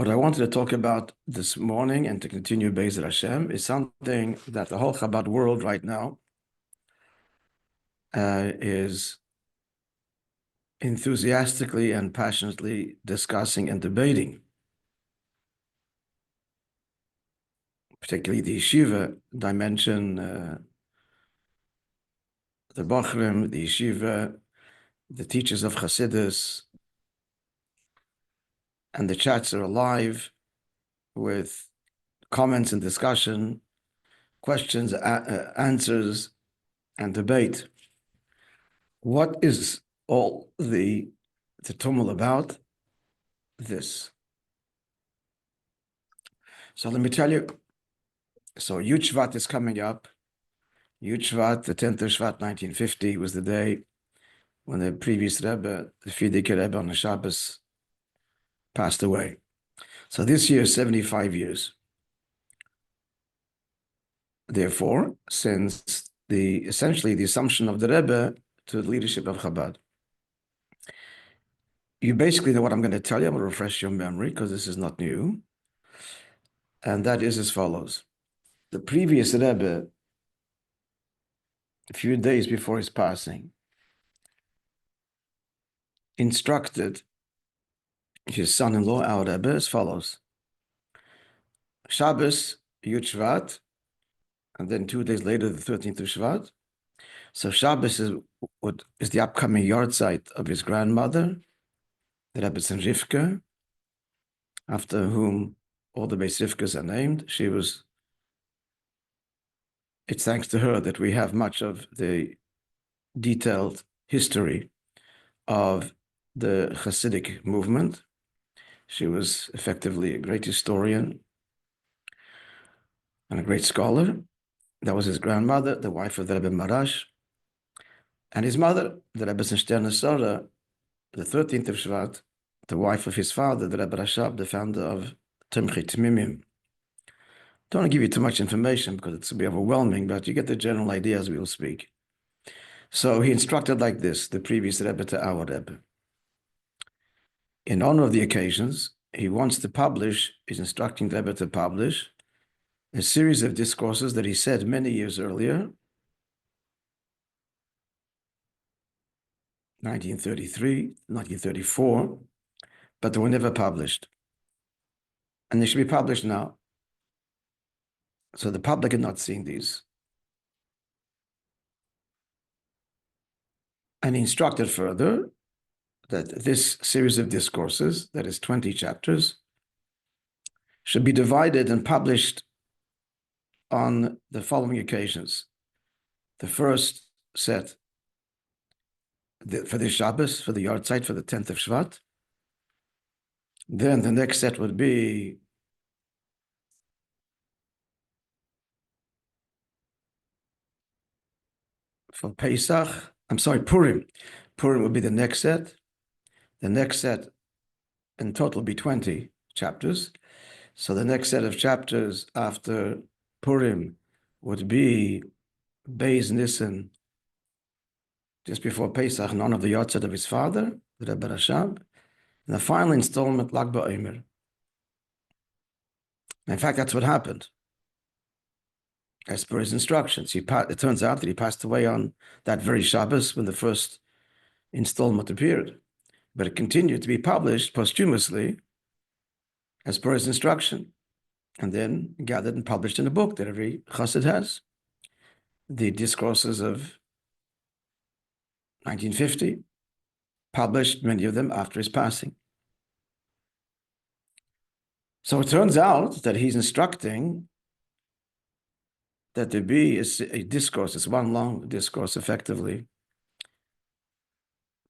What I wanted to talk about this morning and to continue Be'ezer Hashem is something that the whole Chabad world right now is enthusiastically and passionately discussing and debating, particularly the yeshiva dimension, the Bochrim, the yeshiva, the teachers of Chassidus, and the chats are alive with comments and discussion, questions, answers, and debate. What is all the tumult about? This. So let me tell you. So Yud Shvat is coming up. Yud Shvat, the 10th of Shvat, 1950, was the day when the previous Rebbe, the Fiedeke Rebbe on the Shabbos, passed away. So this year is 75 years. Therefore, since essentially the assumption of the Rebbe to the leadership of Chabad, you basically know what I'm going to tell you. I'm going to refresh your memory because this is not new. And that is as follows. The previous Rebbe, a few days before his passing, instructed his son-in-law, our Rebbe, as follows. Shabbos, Yud Shvat, and then 2 days later, the 13th of Shvat. So Shabbos is the upcoming yahrzeit of his grandmother, the Rebbe Rivka, after whom all the Beis Rivkas are named. It's thanks to her that we have much of the detailed history of the Hasidic movement. She was effectively a great historian and a great scholar. That was his grandmother, the wife of the Rebbe Marash, and his mother, the Rebbe Sterne Sora, the 13th of Shvat, the wife of his father, the Rebbe Rashab, the founder of Tomchei Tmimim. Don't want to give you too much information because it's going to be overwhelming, but you get the general idea as we will speak. So he instructed like this, the previous Rebbe to our Rebbe. In honor of the occasions, he wants to publish, he's instructing the Rebbe to publish a series of discourses that he said many years earlier, 1933, 1934, but they were never published. And they should be published now. So the public had not seen these. And he instructed further that this series of discourses, that is 20 chapters, should be divided and published on the following occasions. The first set for the Shabbos, for the yahrzeit, for the 10th of Shvat. Then the next set would be for Pesach. Purim. Purim would be the next set. The next set in total would be 20 chapters. So the next set of chapters after Purim would be Beis Nisan, just before Pesach, none of the yahrzeit of his father, the Rebbe Rashab, and the final installment, Lag BaOmer. In fact, that's what happened. As per his instructions, it turns out that he passed away on that very Shabbos when the first installment appeared. But it continued to be published posthumously as per his instruction, and then gathered and published in a book that every chassid has. The discourses of 1950, published many of them after his passing. So it turns out that he's instructing that there be a discourse, it's one long discourse effectively,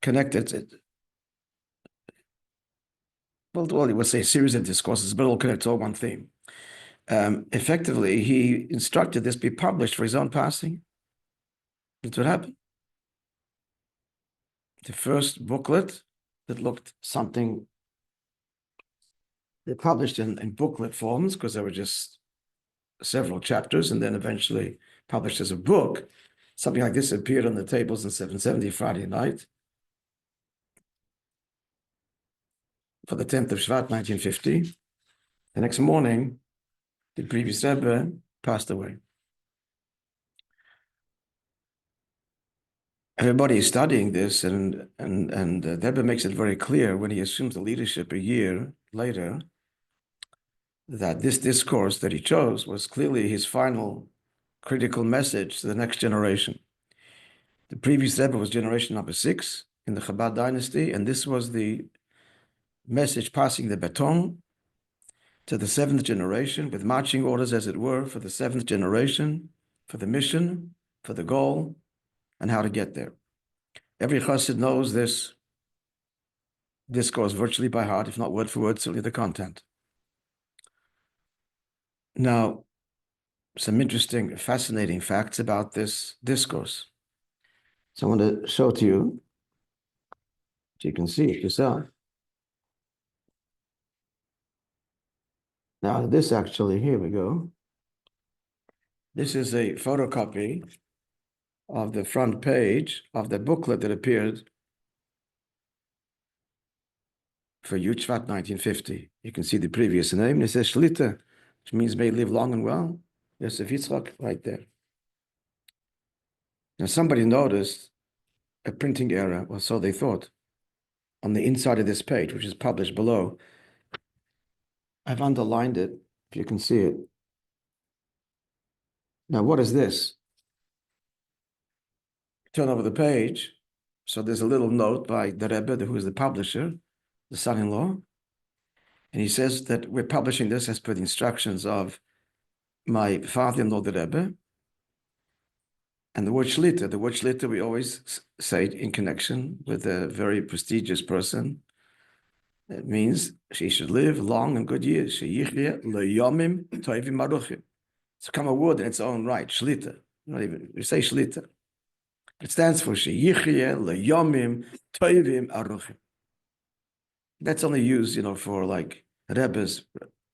connected. Well, he would say a series of discourses, but all connect to all one theme. Effectively, he instructed this be published for his own passing. That's what happened. The first booklet that looked something, they published in booklet forms because there were just several chapters, and then eventually published as a book. Something like this appeared on the tables in 770 Friday night for the 10th of Shvat, 1950. The next morning, the previous Rebbe passed away. Everybody is studying this, and the Rebbe makes it very clear when he assumes the leadership a year later that this discourse that he chose was clearly his final critical message to the next generation. The previous Rebbe was generation number 6 in the Chabad dynasty, and this was the message passing the baton to the 7th generation with marching orders, as it were, for the 7th generation, for the mission, for the goal, and how to get there. Every chassid knows this discourse virtually by heart, if not word for word, certainly the content. Now, some interesting, fascinating facts about this discourse. So I want to show to you, so you can see it yourself. Now, this actually, here we go. This is a photocopy of the front page of the booklet that appeared for Shvat 1950. You can see the previous name. It says Shlita, which means may live long and well. Yosef Yitzchak, right there. Now, somebody noticed a printing error, or so they thought, on the inside of this page, which is published below. I've underlined it, if you can see it. Now, what is this? Turn over the page. So there's a little note by the Rebbe, who is the publisher, the son-in-law. And he says that we're publishing this as per the instructions of my father-in-law, the Rebbe. And the word Shlita we always say it in connection with a very prestigious person. It means she should live long and good years. It's become a word in its own right, Shlita. Not even, we say Shlita. It stands for Sheyichye Leyomim Toivim Aruchim. That's only used, for like Rebbes,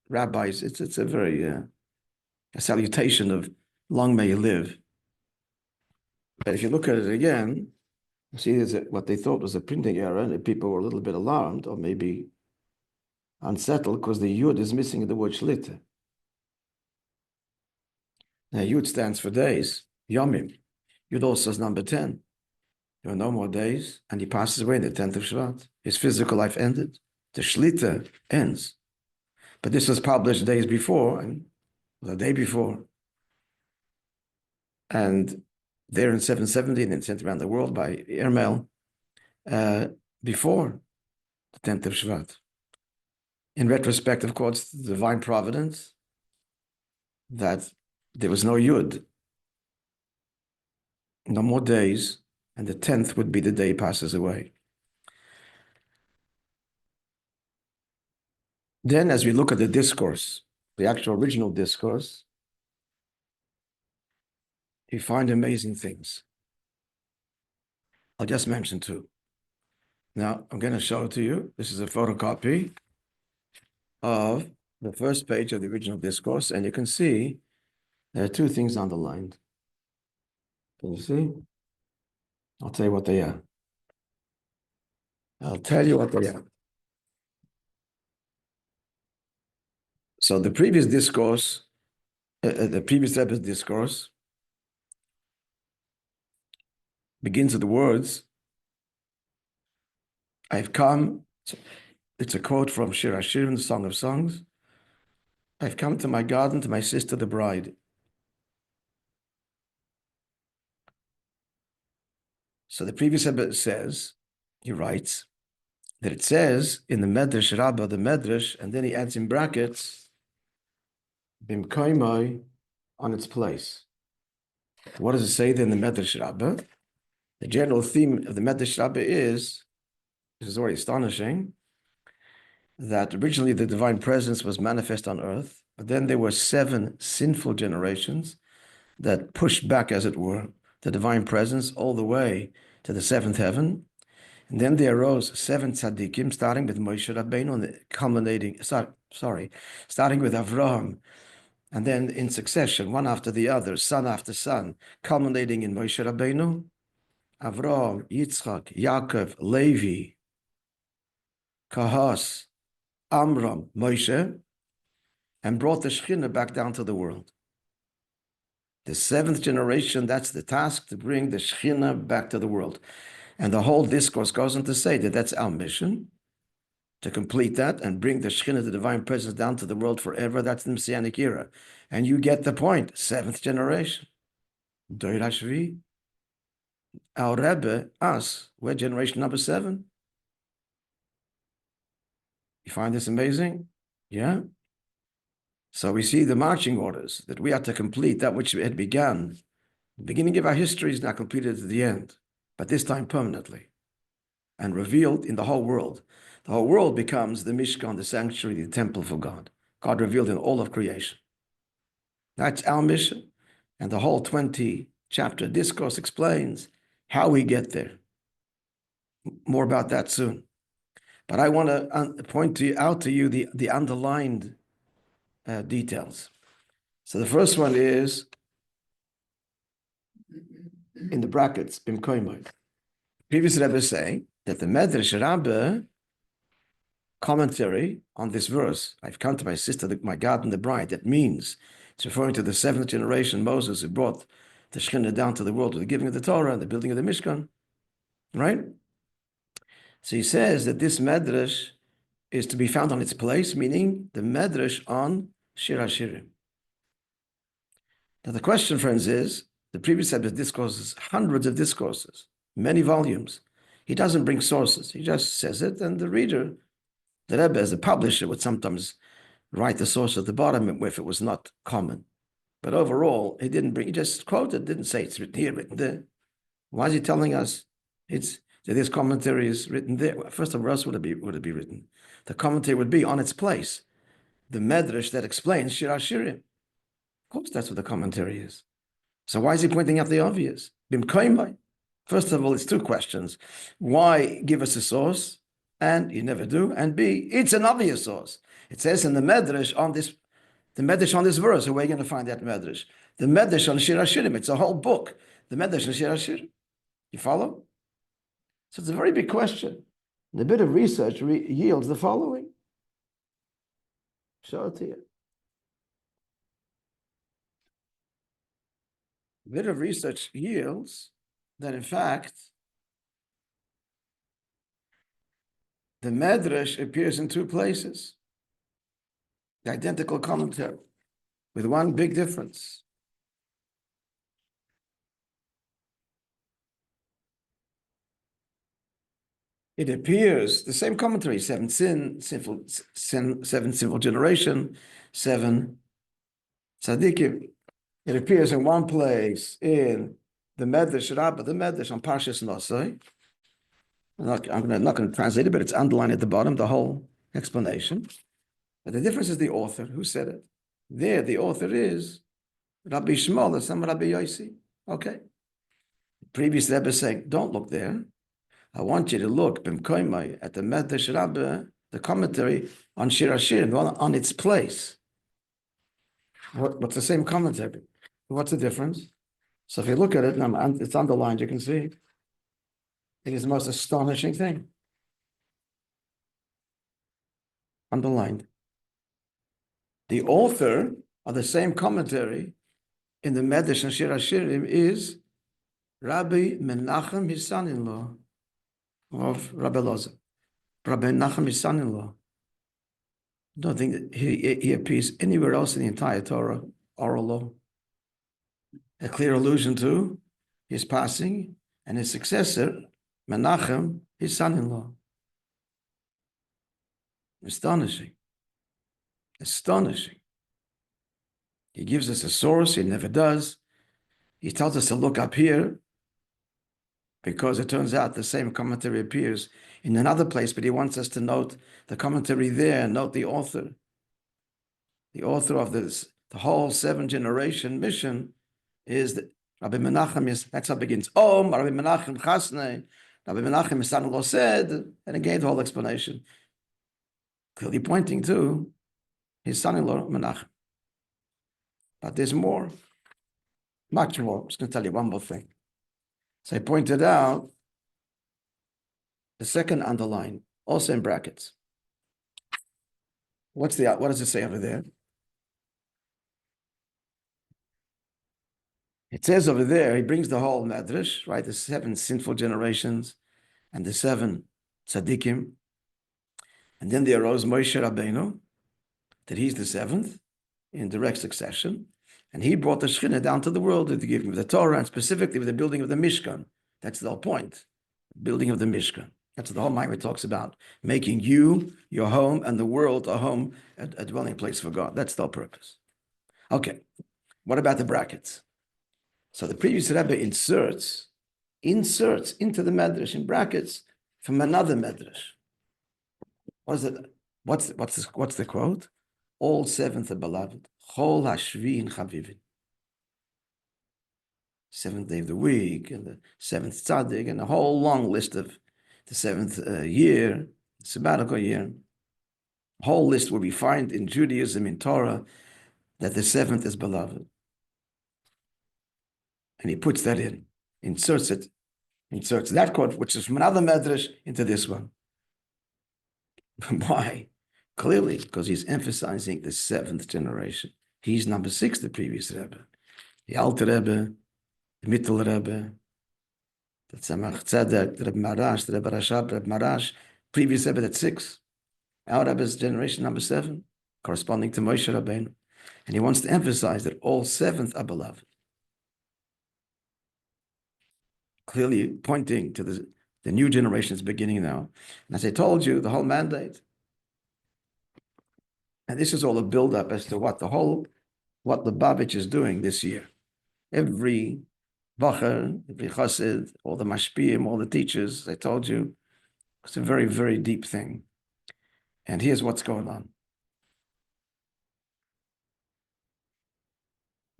rabbis. It's a very a salutation of long may you live. But if you look at it again, you see there's what they thought was a printing error, and people were a little bit alarmed or maybe unsettled because the Yud is missing in the word Shlita. Now Yud stands for days, Yomim. Yud also is number 10. There are no more days, and he passes away in the 10th of Shvat. His physical life ended. The Shlita ends. But this was published days before, and the day before. And there in 770, and then sent around the world by airmail, before the 10th of Shvat. In retrospect, of course, the divine providence that there was no Yud, no more days, and the 10th would be the day he passes away. Then, as we look at the discourse, the actual original discourse, you find amazing things. I'll just mention 2. Now, I'm going to show it to you. This is a photocopy of the first page of the original discourse, and you can see there are 2 things underlined. Can you see? I'll tell you what they are. So the previous discourse, the previous Rebbe's discourse, begins with the words, I've come, it's a quote from Shir Hashirim, the Song of Songs, I've come to my garden, to my sister, the bride. So the previous Rebbe says, he writes, that it says in the Medrash Rabbah, the Medrash, and then he adds in brackets, Bimkoimai, on its place. What does it say then in the Medrash Rabbah? The general theme of the Medrash Rabbah is, this is already astonishing, that originally the divine presence was manifest on earth, but then there were 7 sinful generations that pushed back, as it were, the divine presence all the way to the 7th heaven. And then there arose 7 tzaddikim, starting with Moishe Rabbeinu, starting with Avraham, and then in succession, one after the other, son after son, culminating in Moishe Rabbeinu, Avraham, Yitzchak, Yaakov, Levi, Kahas, Amram, Moishe. and brought the Shekhinah back down to the world. The seventh generation, that's the task, to bring the Shekhinah back to the world. And the whole discourse goes on to say that that's our mission, to complete that and bring the Shekhinah, the divine presence, down to the world forever. That's the Messianic era. And you get the point. Seventh generation. Doir HaShvi. Our Rebbe, us, we're generation number 7. You find this amazing? Yeah? So we see the marching orders that we are to complete that which had begun. The beginning of our history is now completed at the end, but this time permanently and revealed in the whole world. The whole world becomes the Mishkan, the sanctuary, the temple for God. God revealed in all of creation. That's our mission. And the whole 20-chapter discourse explains how we get there. More about that soon. But I want to point out to you the underlined details. So the first one is in the brackets, Bimkoimai. Previous Rebbe is saying that the Medrash Rabbi commentary on this verse, I've come to my sister, my garden, the bride, that means it's referring to the 7th generation Moses who brought the Shekhinah down to the world with the giving of the Torah and the building of the Mishkan, right? So he says that this Medrash is to be found on its place, meaning the Medrash on Shir HaShirim. Now the question, friends, is, the previous Rebbe's discourses, hundreds of discourses, many volumes. He doesn't bring sources. He just says it, and the reader, the Rebbe as a publisher, would sometimes write the source at the bottom if it was not common. But overall, he just quoted, didn't say it's written here, written there. Why is he telling us that this commentary is written there? First of all, where else would it be written? The commentary would be on its place. The Medrash that explains Shir HaShirim. Of course, that's what the commentary is. So why is he pointing out the obvious? Bimkoimai. First of all, it's 2 questions. Why give us a source? And you never do. And B, it's an obvious source. It says in the Medrash on this verse. So where are you going to find that Medrash? The Medrash on Shir HaShirim. It's a whole book. The Medrash on Shir HaShirim. You follow? So it's a very big question. And a bit of research yields the following. Show it to you. A bit of research yields that, in fact, the Medrash appears in 2 places. The identical commentary, with one big difference. It appears, the same commentary, 7 sinful generation, 7 tzaddikim. It appears in one place in the Medrash Rabbah, the Medrash on Parshas Nosai. I'm not going to translate it, but it's underlined at the bottom, the whole explanation. But the difference is the author. Who said it? There, the author is Rabbi Shmuel, the son of Rabbi Yossi. Okay. Previous Rebbe is saying, don't look there. I want you to look Bimkoimai at the Medrash Rabbah, the commentary on Shir HaShirim, on its place. What's the same commentary? What's the difference? So if you look at it, and it's underlined, you can see it is the most astonishing thing. Underlined. The author of the same commentary in the Medrash and Shir HaShirim is Rabbi Menachem, his son-in-law, of Rabbi Loza. Rabbi Menachem, his son-in-law. I don't think that he appears anywhere else in the entire Torah, oral law. A clear allusion to his passing and his successor, Menachem, his son-in-law. Astonishing. Astonishing. He gives us a source, he never does. He tells us to look up here because it turns out the same commentary appears in another place, but he wants us to note the commentary there and note the author. The author of this, the whole 7-generation mission is that Rabbi Menachem that's how it begins. Rabbi Menachem Chasnei, Rabbi Menachem, his son-in-law said, and it gave the whole explanation. Clearly pointing to his son-in-law, Menachem. But there's more, much more. I'm just going to tell you one more thing. So I pointed out the second underline, also in brackets. What does it say over there? It says over there, he brings the whole medrash, right? The 7 sinful generations and the 7 tzaddikim. And then there arose Moishe Rabbeinu, that he's the 7th in direct succession. And he brought the Shekhinah down to the world to give him the Torah, and specifically with the building of the Mishkan. That's the whole point, building of the Mishkan. That's what the whole Bible talks about, making you, your home, and the world a home, a dwelling place for God. That's the whole purpose. Okay, what about the brackets? So the previous Rebbe inserts into the medrash in brackets from another medrash. What is it? What's the quote? All 7th are beloved. Chol hashviin chavivin. 7th day of the week, and the 7th tzaddik, and a whole long list of the 7th year, sabbatical year. A whole list where we find in Judaism, in Torah, that the 7th is beloved. And he puts that in, inserts that quote, which is from another medrash, into this one. Why? Clearly, because he's emphasizing the 7th generation. He's number 6, the previous Rebbe. The Alter Rebbe, the Mittel Rebbe, the Tzemach Tzedek, the Rebbe Marash, the Rebbe Rashab, Rebbe Marash, previous Rebbe, that's 6. Our Rebbe's generation, number 7, corresponding to Moishe Rabbeinu. And he wants to emphasize that all 7th are beloved. Clearly pointing to the new generation is beginning now. And as I told you, the whole mandate, and this is all a build-up as to what the Lubavitch is doing this year. Every bacher, every chassid, all the mashpiyim, all the teachers, I told you, it's a very, very deep thing. And here's what's going on.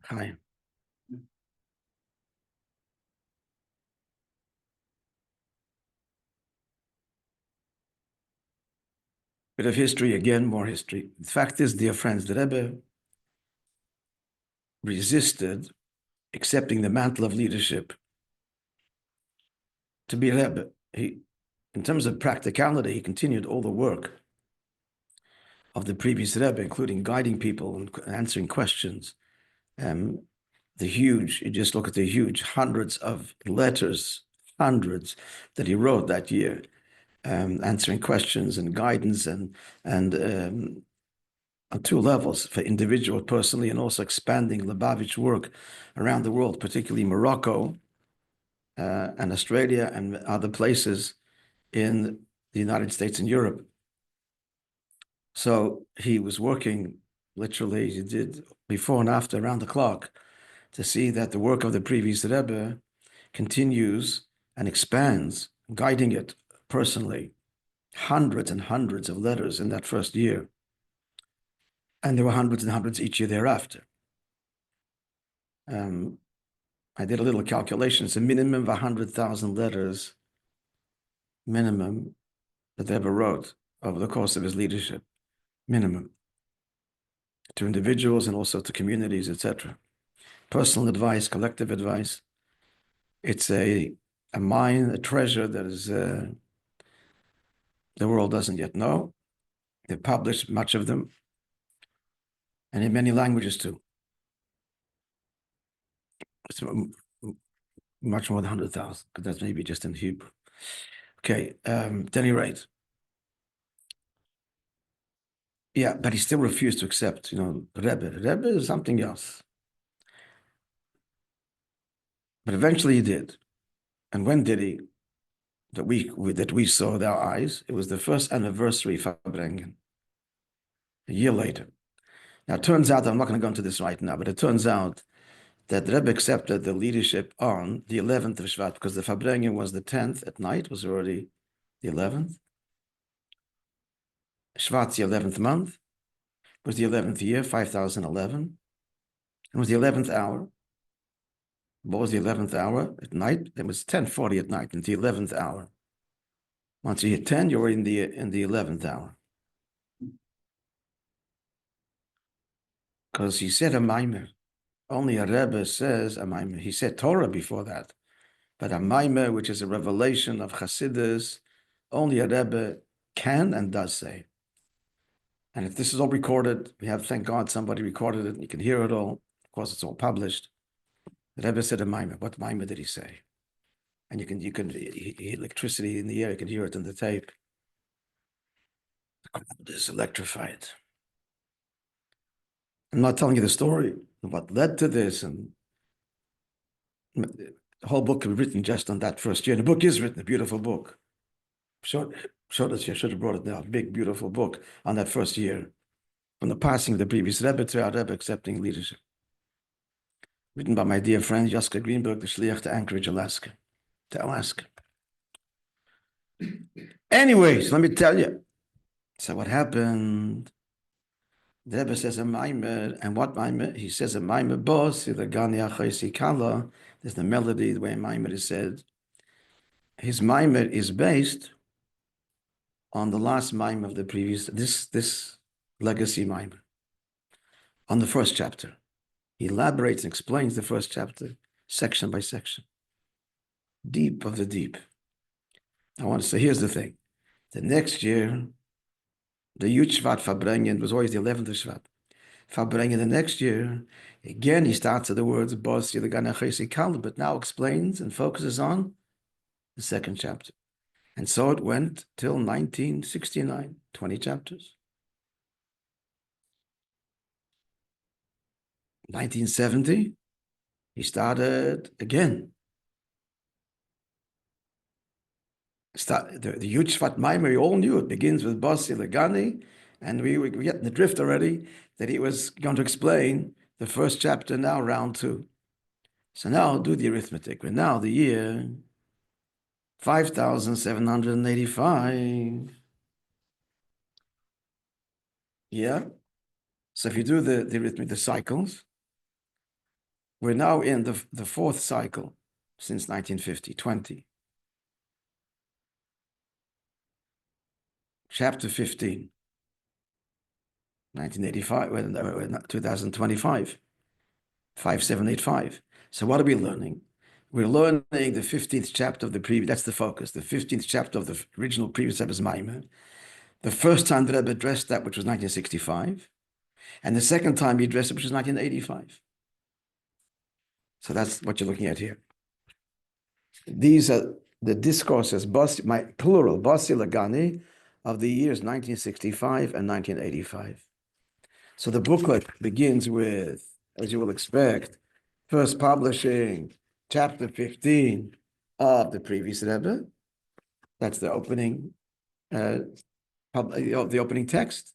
Hi. Bit of history, again, more history. The fact is, dear friends, the Rebbe resisted accepting the mantle of leadership to be Rebbe. In terms of practicality, he continued all the work of the previous Rebbe, including guiding people and answering questions. You just look at the huge hundreds of letters, hundreds that he wrote that year, answering questions and guidance and on 2 levels, for individual personally, and also expanding Lubavitch work around the world, particularly Morocco and Australia and other places in the United States and Europe. So he was working literally, he did before and after around the clock to see that the work of the previous Rebbe continues and expands, guiding it personally. Hundreds and hundreds of letters in that first year. And there were hundreds and hundreds each year thereafter. I did a little calculation. It's a minimum of 100,000 letters, minimum, that the Rebbe wrote over the course of his leadership. Minimum. To individuals and also to communities, etc. Personal advice, collective advice. It's a mine, a treasure that is the world doesn't yet know. They've published much of them, and in many languages too. It's much more than 100,000, but that's maybe just in Hebrew. Okay, at any rate. Yeah, but he still refused to accept, Rebbe. Rebbe is something else. But eventually he did. And when did he? That we saw with our eyes, it was the first anniversary of Farbrengen, a year later. Now, it turns out, I'm not going to go into this right now, but it turns out that Rebbe accepted the leadership on the 11th of Shvat, because the Farbrengen was the 10th at night, was already the 11th. Shvat's the 11th month, was the 11th year, 5011. It was the 11th hour. What was the 11th hour at night? It was 10:40 at night, in the 11th hour. Once you hit 10, you're in the 11th hour. Because he said a maimer. Only a Rebbe says a maimer. He said Torah before that. But a maimer, which is a revelation of Chassidus, only a Rebbe can and does say. And if this is all recorded, we have, thank God, somebody recorded it, and you can hear it all. Of course, it's all published. The Rebbe said a mimer. What mimer did he say? And you can electricity in the air. You can hear it in the tape. The crowd is electrified. I'm not telling you the story of what led to this, and the whole book was written just on that first year. The book is written, a beautiful book. Showed us here, should have brought it now. Big, beautiful book on that first year, from the passing of the previous Rebbe to our Rebbe accepting leadership. Written by my dear friend Joska Greenberg, the Shliach to Anchorage, Alaska. Anyways, let me tell you. So what happened? The Rebbe says a maimer, and what maimer? He says a maimer boss, the Gani Achaisi Kala. There's the melody, the way maimer is said. His maimer is based on the last maimer of the previous, this legacy maimer, on the first chapter. He elaborates and explains the first chapter, section by section. Deep of the deep. I want to say, here's the thing. The next year, the Yud Shvat Fabrengen was always the 11th of Shvat. Fabrengen the next year, again, he starts with the words, Bos Yilganachesi Kal, but now explains and focuses on the second chapter. And so it went till 1969, 20 chapters. 1970, he started again. The Yud Shvat Maimer, we all knew it begins with Basi Legani, and we get in the drift already that he was going to explain the first chapter now, round 2. So now do the arithmetic. We're now the year 5,785. Yeah. So if you do the arithmetic, the cycles, we're now in the fourth cycle since 1950, 20. Chapter 15, 1985, 2025, 5785. So what are we learning? We're learning the 15th chapter of the previous, that's the focus, the 15th chapter of the original previous Rebbe's Maimer. The first time the Rebbe addressed that, which was 1965, and the second time he addressed it, which was 1985. So that's what you're looking at here. These are the discourses, plural, Basi Lagani, of the years 1965 and 1985. So the booklet begins with, as you will expect, first publishing chapter 15 of the previous Rebbe. That's the opening, the opening text.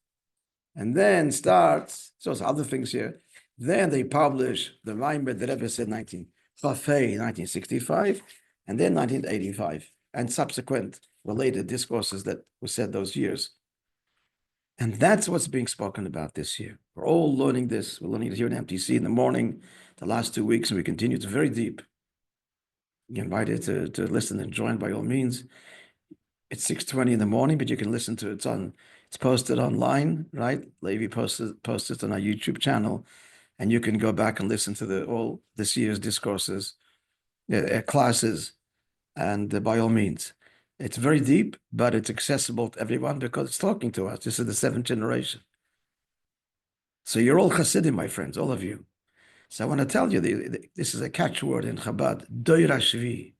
And then starts, so there's other things here. Then they publish the Maimer the Rebbe said 1965, and then 1985, and subsequent related discourses that were said those years. And that's what's being spoken about this year. We're all learning this. We're learning it here in MTC in the morning, the last 2 weeks, and we continue to very deep. You're invited to listen and join by all means. It's 6:20 in the morning, but you can listen to it. It's posted online, right? Levi posted it on our YouTube channel, and you can go back and listen to all this year's discourses, classes, and by all means. It's very deep, but it's accessible to everyone because it's talking to us. This is the 7th generation. So you're all Hasidim, my friends, all of you. So I want to tell you, this is a catchword in Chabad, Doira Shvi.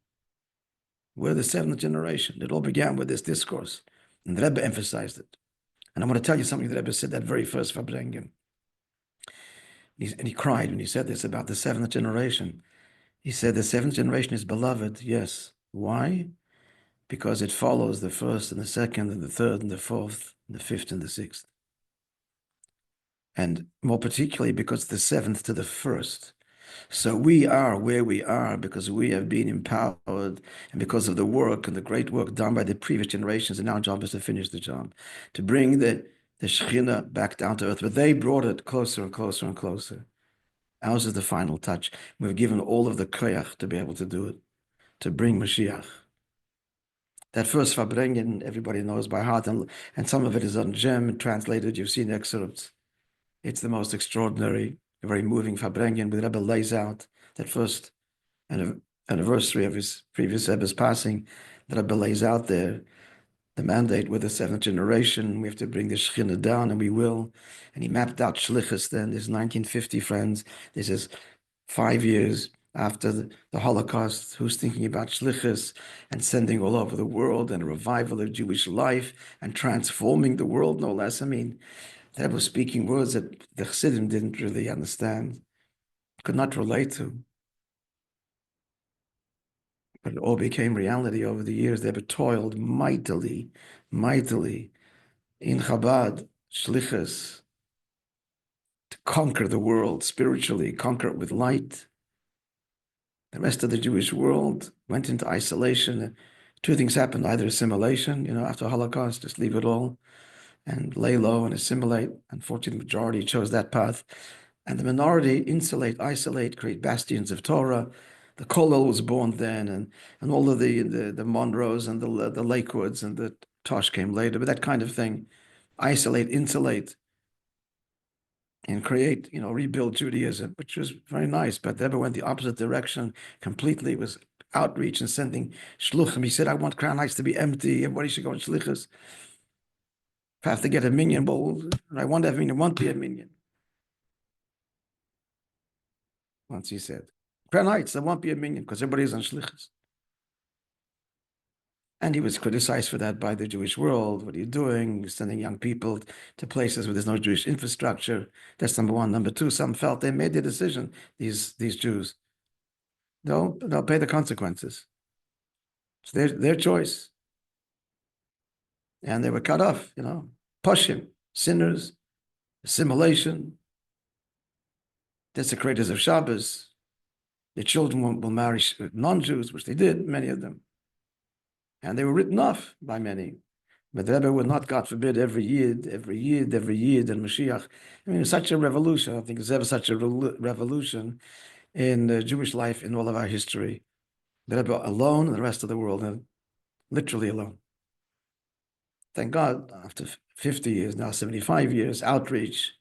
We're the 7th generation. It all began with this discourse, and the Rebbe emphasized it. And I want to tell you something the Rebbe said that very first Fabrengen. And he cried when he said this about the 7th generation. He said the 7th generation is beloved, yes. Why? Because it follows the first and the second and the third and the fourth and the fifth and the sixth. And more particularly because the 7th to the 1st. So we are where we are because we have been empowered and because of the work and the great work done by the previous generations. And our job is to finish the job, to bring the Shekhinah back down to earth. But they brought it closer and closer and closer. Ours is the final touch. We've given all of the koyach to be able to do it, to bring Mashiach. That first Fabrengen, everybody knows by heart, and some of it is on Gem, translated. You've seen excerpts. It's the most extraordinary, very moving Fabrengen, where the Rebbe lays out that first anniversary of his previous Rebbe's passing. The Rebbe lays out there the mandate with the 7th generation. We have to bring the Shekhinah down, and we will. And he mapped out Shlichus then. There's 1950 friends. This is 5 years after the Holocaust, who's thinking about shlichus and sending all over the world and a revival of Jewish life and transforming the world, no less. I mean, that was speaking words that the Chassidim didn't really understand, could not relate to. But it all became reality over the years. They have toiled mightily, mightily in Chabad, shlichus, to conquer the world spiritually, conquer it with light. The rest of the Jewish world went into isolation. Two things happened: either assimilation, after the Holocaust, just leave it all and lay low and assimilate. Unfortunately, the majority chose that path. And the minority insulate, isolate, create bastions of Torah. The Kollel was born then, and all of the Monroes and the Lakewoods and the Tosh came later, but that kind of thing. Isolate, insulate, and create, rebuild Judaism, which was very nice. But Rebbe went the opposite direction completely. It was outreach and sending shluchim. He said, I want Crown Heights to be empty. Everybody should go in shlichus. If I have to get a minyan, well, I want to have a minyan, won't be a minyan. Once he said, Crown Heights, there won't be a minyan because everybody's on shlichus. And he was criticized for that by the Jewish world. What are you doing? You're sending young people to places where there's no Jewish infrastructure. That's number one. Number two, some felt they made their decision, these Jews. They'll pay the consequences. It's their choice. And they were cut off, pushing, sinners, assimilation, desecrators of Shabbos. Their children will marry non-Jews, which they did, many of them. And they were written off by many. But the Rebbe would not, God forbid, every Yid, and Mashiach. I mean, it's such a revolution. I don't think there's ever such a revolution in Jewish life in all of our history. The Rebbe alone and the rest of the world, and literally alone. Thank God, after 50 years, now 75 years, outreach,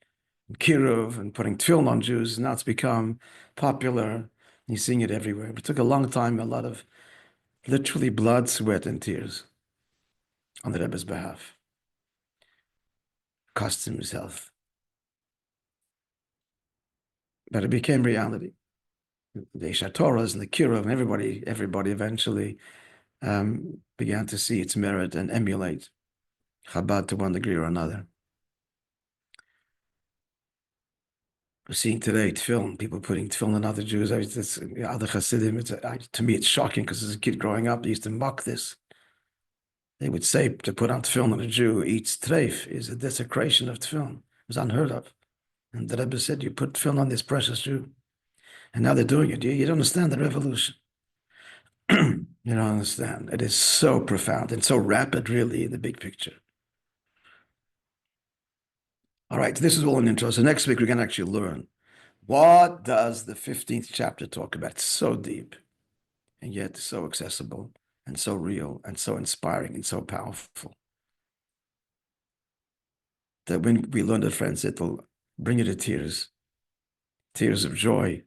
and kiruv, and putting tefillin on Jews, now it's become popular. And you're seeing it everywhere. But it took a long time, a lot of literally blood, sweat, and tears on the Rebbe's behalf. Cost him his health. But it became reality. The Isha Torahs and the kiruv and everybody eventually began to see its merit and emulate Chabad to one degree or another. We're seeing today tefillin, people putting tefillin on other Jews, other Hasidim. To me, it's shocking because as a kid growing up, they used to mock this. They would say to put on tefillin on a Jew who eats treif is a desecration of tefillin. It was unheard of. And the Rebbe said, you put tefillin on this precious Jew. And now they're doing it. You don't understand the revolution. You don't understand. It is so profound and so rapid, really, in the big picture. All right, this is all an intro. So next week, we're going to actually learn, what does the 15th chapter talk about? It's so deep and yet so accessible and so real and so inspiring and so powerful that when we learn it, friends, it'll bring you to tears of joy,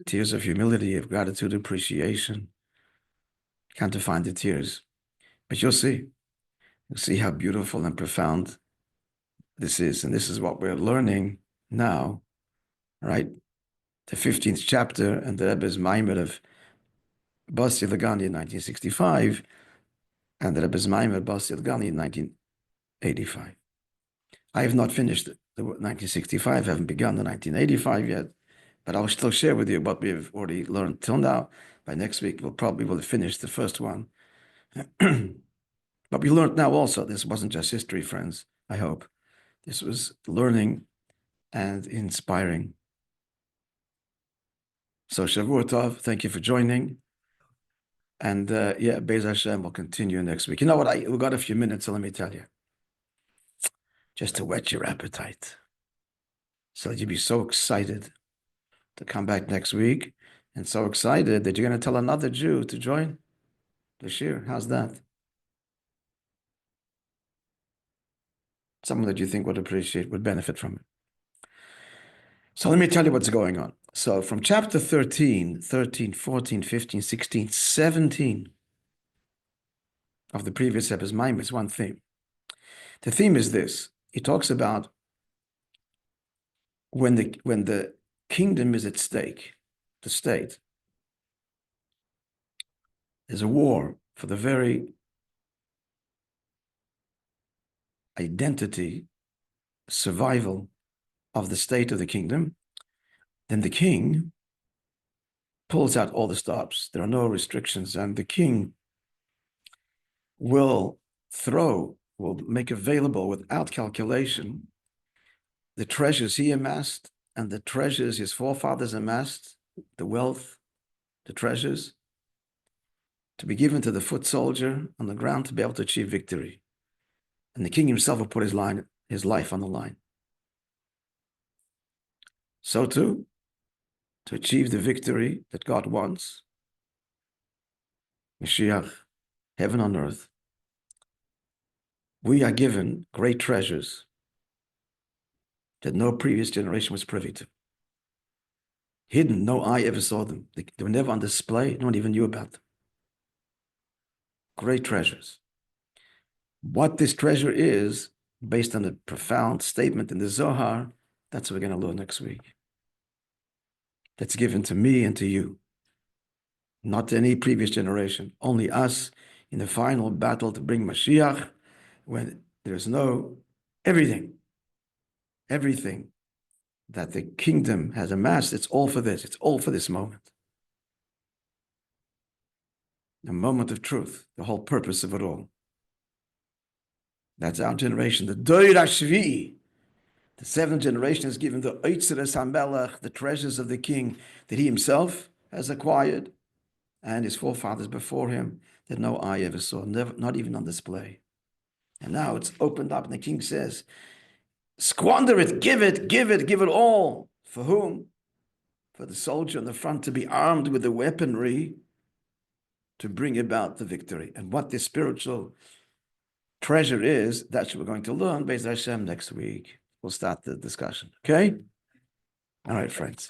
tears of humility, of gratitude, appreciation. Can't define the tears, but you'll see how beautiful and profound this is. And this is what we're learning now, right? The 15th chapter and the Rebbe's Maimer of Basi Lagani in 1965 and the Rebbe's Maimer of Basi Lagani in 1985. I have not finished the 1965, haven't begun the 1985 yet, but I'll still share with you what we've already learned till now. By next week, we'll probably will have finished the first one. But we learned now also, this wasn't just history, friends, I hope. This was learning and inspiring. So Shavua Tov, thank you for joining. And Be'ez Hashem will continue next week. You know what, we've got a few minutes, so let me tell you. Just to whet your appetite. So that you'll be so excited to come back next week and so excited that you're going to tell another Jew to join the shir. How's that? Someone that you think would appreciate, would benefit from it. So let me tell you what's going on. So from chapter 13, 14, 15, 16, 17 of the previous Rebbe's Maimon is one theme. The theme is this. He talks about when the kingdom is at stake, the state. There's a war for the very identity, survival of the state of the kingdom. Then the king pulls out all the stops. There are no restrictions, and the king will make available without calculation the treasures he amassed and the treasures his forefathers amassed, the wealth, the treasures, to be given to the foot soldier on the ground to be able to achieve victory. And the king himself will put his life on the line. So too, to achieve the victory that God wants, Mashiach, heaven on earth, we are given great treasures that no previous generation was privy to. Hidden, no eye ever saw them. They were never on display, no one even knew about them. Great treasures. What this treasure is, based on a profound statement in the Zohar, that's what we're going to learn next week. That's given to me and to you, not to any previous generation, only us in the final battle to bring Mashiach, when there's no everything that the kingdom has amassed, it's all for this. It's all for this moment. The moment of truth, the whole purpose of it all. That's our generation. The Doir HaShvi'i, the seventh generation, has given the Oitzeres HaMelech, the treasures of the king that he himself has acquired, and his forefathers before him, that no eye ever saw, not even on display. And now it's opened up, and the king says, squander it, give it all. For whom? For the soldier on the front to be armed with the weaponry to bring about the victory. And what this spiritual treasure is, that's what we're going to learn, Be'ez Hashem, next week. We'll start the discussion, okay? All right, friends.